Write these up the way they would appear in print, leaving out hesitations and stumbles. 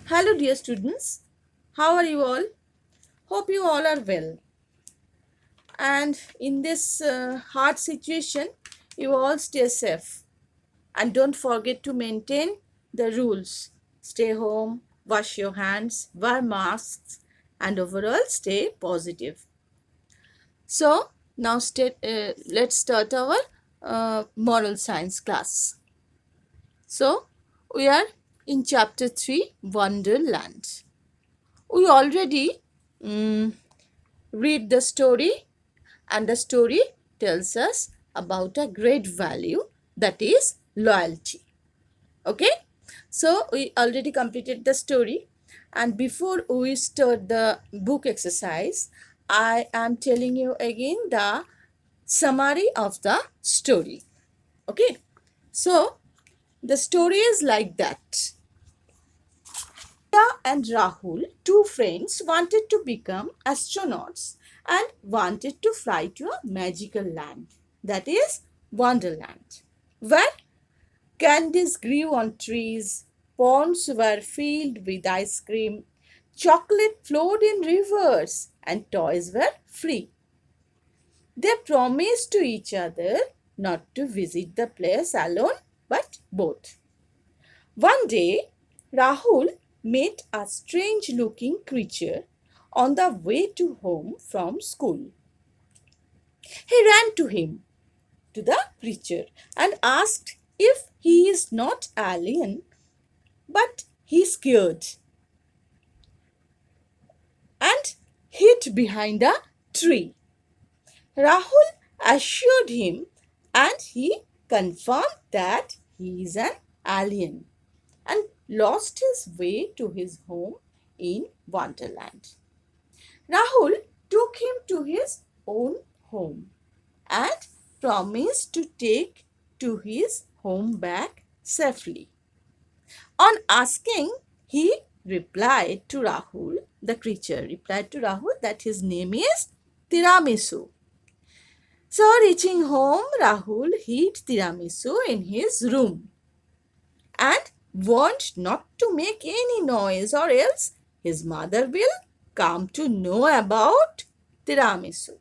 Hello dear students, how are you all? Hope you all are well. And in this hard situation, you all stay safe. And don't forget to maintain the rules. Stay home, wash your hands, wear masks, and overall stay positive. So, now let's start our moral science class. So, we are in chapter 3, Wonderland. We already read the story, and the story tells us about a great value, that is loyalty. Okay, so we already completed the story, and before we start the book exercise, I am telling you again the summary of the story. Okay, so the story is like that. And Rahul, two friends, wanted to become astronauts and wanted to fly to a magical land, that is Wonderland, where candies grew on trees, ponds were filled with ice cream, chocolate flowed in rivers, and toys were free. They promised to each other not to visit the place alone, but both. One day, Rahul met a strange looking creature on the way to home from school. He ran to him, to the creature, and asked if he is not alien, but he scared and hid behind a tree. Rahul assured him, and he confirmed that he is an alien and lost his way to his home in Wonderland. Rahul took him to his own home and promised to take to his home back safely. On asking, he replied to Rahul, the creature replied to Rahul that his name is Tiramisu. So reaching home, Rahul hid Tiramisu in his room and warned not to make any noise, or else his mother will come to know about Tiramisu.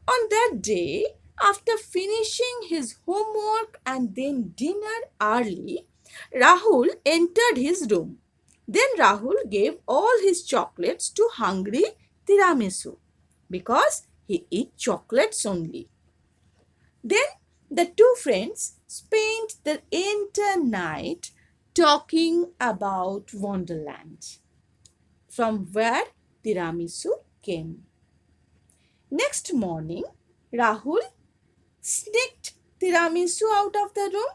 On that day, after finishing his homework and then dinner early, Rahul entered his room. Then Rahul gave all his chocolates to hungry Tiramisu because he eat chocolates only. Then the two friends spent the entire night talking about Wonderland, from where Tiramisu came. Next morning, Rahul sneaked Tiramisu out of the room.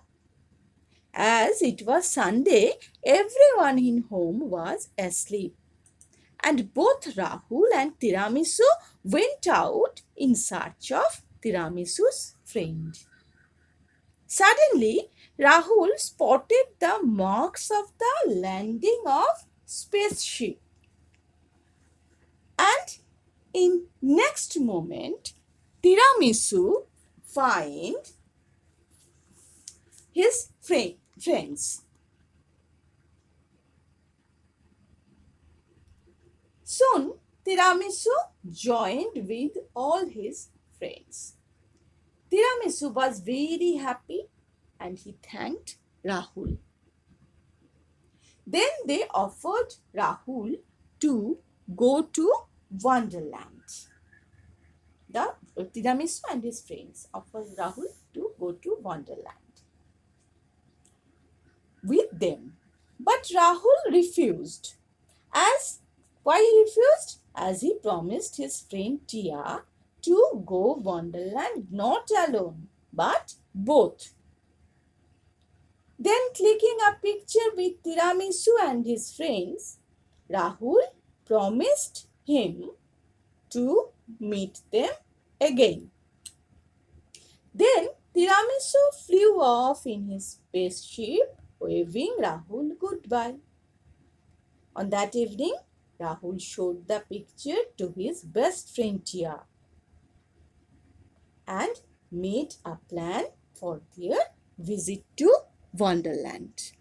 As it was Sunday, everyone in home was asleep, and both Rahul and Tiramisu went out in search of Tiramisu's friend. Suddenly, Rahul spotted the marks of the landing of spaceship, and in next moment, Tiramisu find his friends. Soon, Tiramisu joined with all his friends. Tiramisu was very happy and he thanked Rahul. Then they offered Rahul to go to Wonderland. The Tiramisu and his friends offered Rahul to go to Wonderland with them. But Rahul refused. Why he refused? As he promised his friend Tia to go Wonderland not alone, but both. Then clicking a picture with Tiramisu and his friends, Rahul promised him to meet them again. Then Tiramisu flew off in his spaceship, waving Rahul goodbye. On that evening, Rahul showed the picture to his best friend Tia and made a plan for their visit to Wonderland.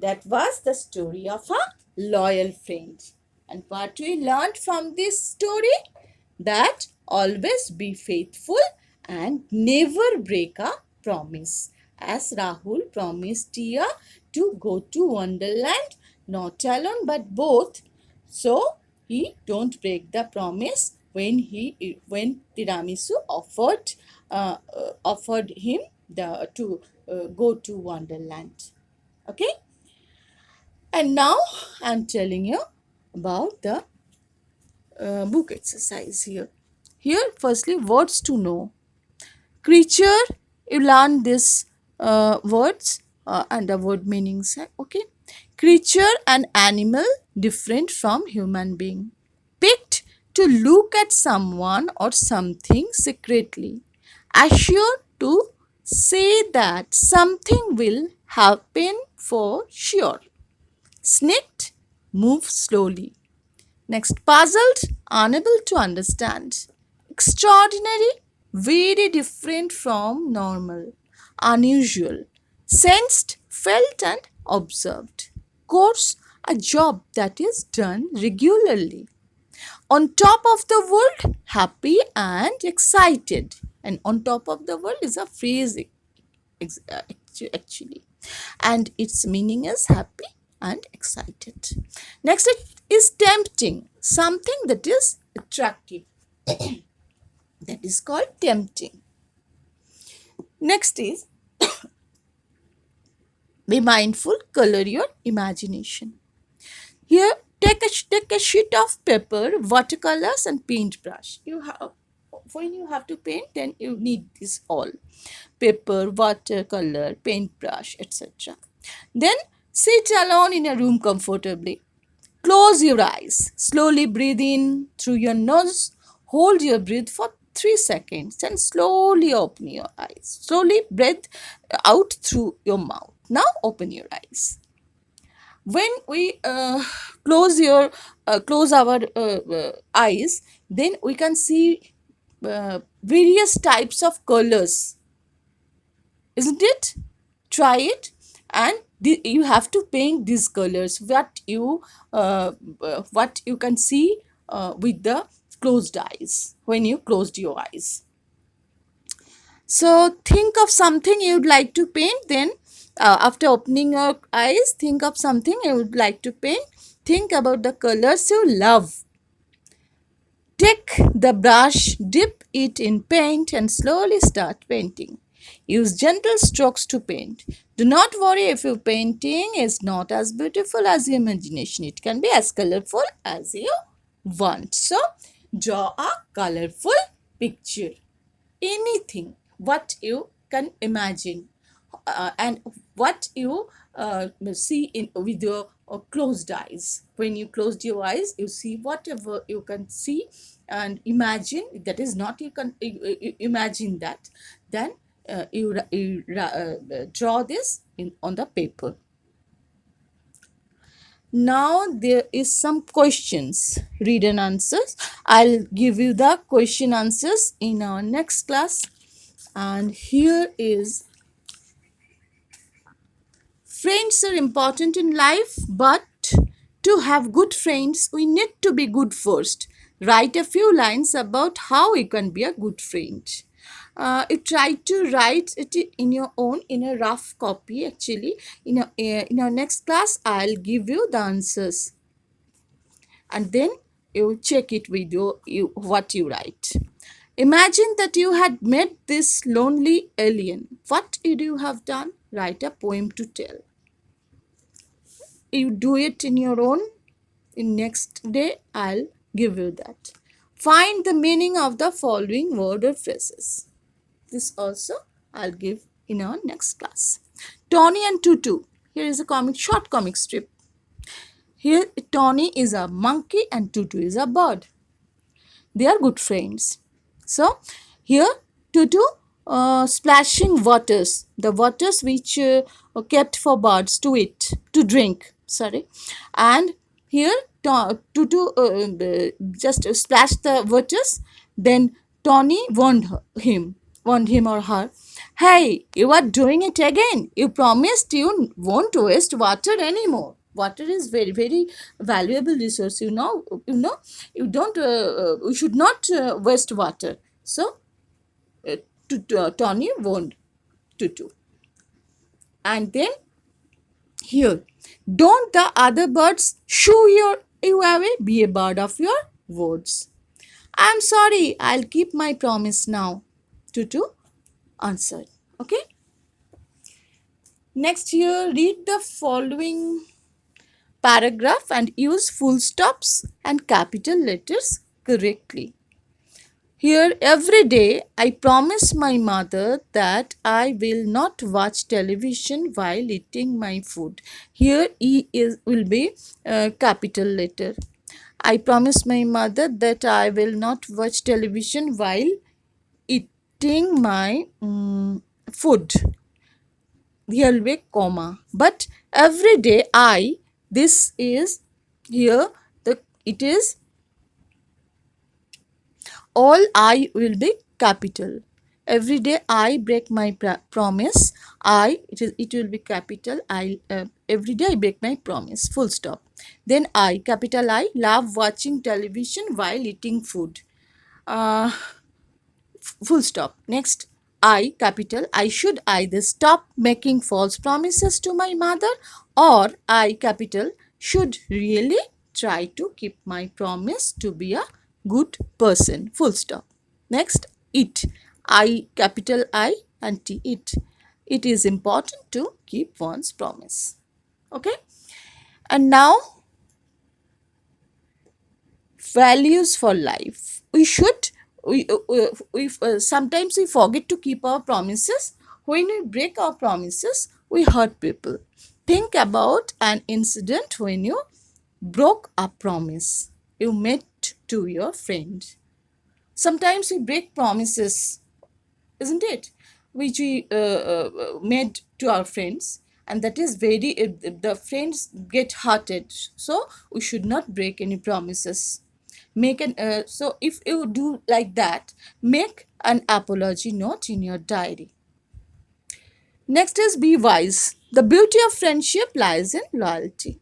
That was the story of a loyal friend. And what we learned from this story? That always be faithful and never break a promise. As Rahul promised Tia to go to Wonderland, not alone but both. So he don't break the promise when Tiramisu offered him to go to Wonderland. Okay, and now I'm telling you about the book exercise here. Here, firstly, words to know. Creature, you learn this words and the word meanings. Okay, creature, an animal different from human being. Picked to look at someone or something secretly. Assured to say that something will happen for sure. Snicked, move slowly. Next, puzzled, unable to understand. Extraordinary, very different from normal. Unusual, sensed, felt, and observed. Course, a job that is done regularly. On top of the world, happy and excited. And on top of the world is a phrase actually, and its meaning is happy and excited. Next, it is tempting, something that is attractive, that is called tempting. Next is be mindful, color your imagination. Here, take a sheet of paper, watercolors, and paintbrush. You have when you have to paint, then you need this all: paper, watercolor, paintbrush, etc. Then sit alone in a room comfortably. Close your eyes. Slowly breathe in through your nose. Hold your breath for 3 seconds and slowly open your eyes. Slowly breathe out through your mouth. Now open your eyes. When we close our eyes, then we can see various types of colors, isn't it? Try it, and you have to paint these colors what you can see with the closed eyes when you closed your eyes. So think of something you'd like to paint. Then after opening your eyes, think of something you would like to paint. Think about the colors you love. Take the brush, dip it in paint, and slowly start painting. Use gentle strokes to paint. Do not worry if your painting is not as beautiful as your imagination. It can be as colorful as you want. So, draw a colorful picture. Anything what you can imagine and what you see in with your closed eyes. When you closed your eyes, you see whatever you can see and imagine. That is not you can imagine that. Then you draw this on the paper. Now there is some questions, read and answers. I'll give you the question answers in our next class. And here is: friends are important in life, but to have good friends, we need to be good first. Write a few lines about how you can be a good friend. You try to write it in your own, in a rough copy. Actually, in our next class, I'll give you the answers, and then you check it with what you write. Imagine that you had met this lonely alien. What would you have done? Write a poem to tell. You do it in your own. In next day, I'll give you that. Find the meaning of the following word or phrases. This also I'll give in our next class. Tony and Tutu. Here is a short comic strip. Here Tony is a monkey and Tutu is a bird. They are good friends. So here Tutu splashing waters, the waters which kept for birds to eat, to drink. Sorry, and here Tutu just splashed the waters. Then Tony warned him or her, Hey, you are doing it again. You promised you won't waste water anymore. Water is very, very valuable resource. You don't. We should not waste water. So, uh, Tony won't to do. And then here, don't the other birds shoo you away? Be a bird of your words. I'm sorry. I'll keep my promise now. Tutu answered. Okay. Next, here, read the following paragraph and use full stops and capital letters correctly. Here, every day, I promise my mother that I will not watch television while eating my food. Here, will be capital letter. I promise my mother that I will not watch television while eating my food. Here will be comma. But every day, this is here, it is all I will be capital. Every day I break my promise. It will be capital. Every day I break my promise. Full stop. Then capital I love watching television while eating food. Uh, Full stop. Next, capital I should either stop making false promises to my mother, or I capital should really try to keep my promise to be a good person. Full stop. Next, it I capital I and T it. It is important to keep one's promise. Okay. And now, values for life. Sometimes we forget to keep our promises. When we break our promises, we hurt people. Think about an incident when you broke a promise you made to your friend. Sometimes we break promises, isn't it, which we made to our friends, and that is very the friends get hurted. So we should not break any promises. So if you do like that, make an apology note in your diary. Next is be wise. The beauty of friendship lies in loyalty.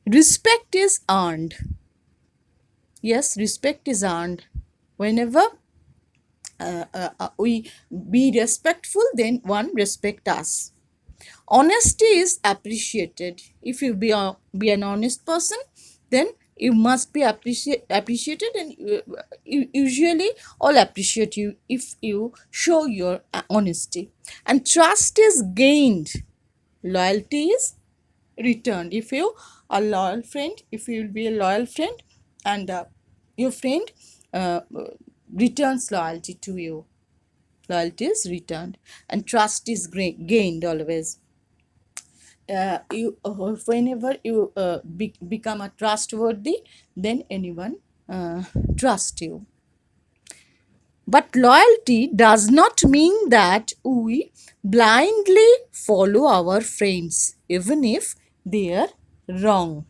Respect is earned. Yes, respect is earned. Whenever we be respectful, then one respect us. Honesty is appreciated. If you be an honest person, then you must be appreciated, and usually all appreciate you if you show your honesty. And trust is gained, loyalty is returned. If you are loyal friend, if you will be a loyal friend, and your friend uh, returns loyalty to you, loyalty is returned, and trust is gained always. Whenever you become a trustworthy, then anyone trust you. But loyalty does not mean that we blindly follow our friends even if they are wrong.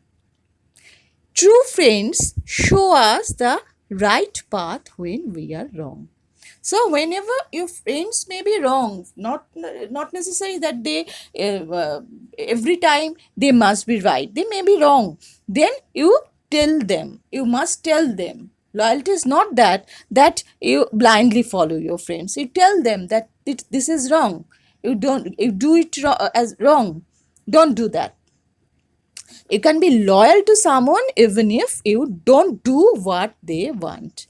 True friends show us the right path when we are wrong. So whenever your friends may be wrong, not necessary that they every time they must be right. They may be wrong. Then you tell them. You must tell them. Loyalty is not that you blindly follow your friends. You tell them that this is wrong. You do it as wrong. Don't do that. You can be loyal to someone even if you don't do what they want,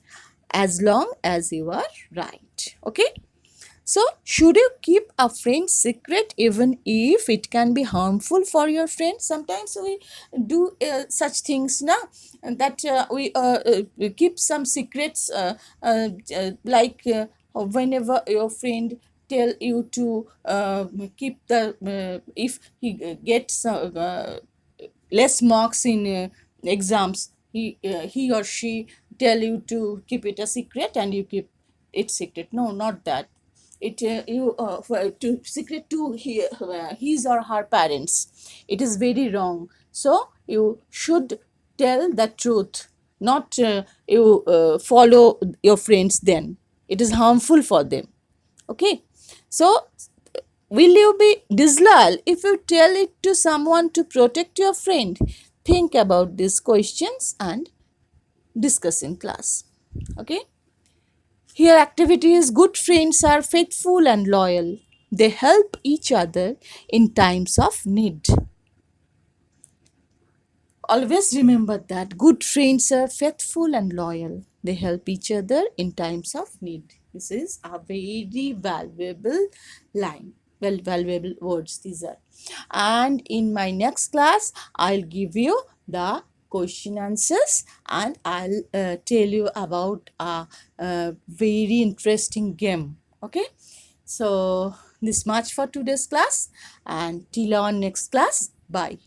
as long as you are right. Okay. So, should you keep a friend's secret even if it can be harmful for your friend? Sometimes we do such things now, and that we keep some secrets, whenever your friend tell you to keep the if he gets less marks in exams, he or she tell you to keep it a secret, and you keep it secret. No, not that. It you to secret to his or her parents, it is very wrong. So you should tell the truth, not you follow your friends, then it is harmful for them. Okay. So, will you be disloyal if you tell it to someone to protect your friend? Think about these questions and discuss in class. Okay. Here, activity is good friends are faithful and loyal. They help each other in times of need. Always remember that good friends are faithful and loyal. They help each other in times of need. This is a very valuable line. Well, valuable words these are. And in my next class, I'll give you the question answers and I'll tell you about a very interesting game. Okay. So this much for today's class and till our next class. Bye.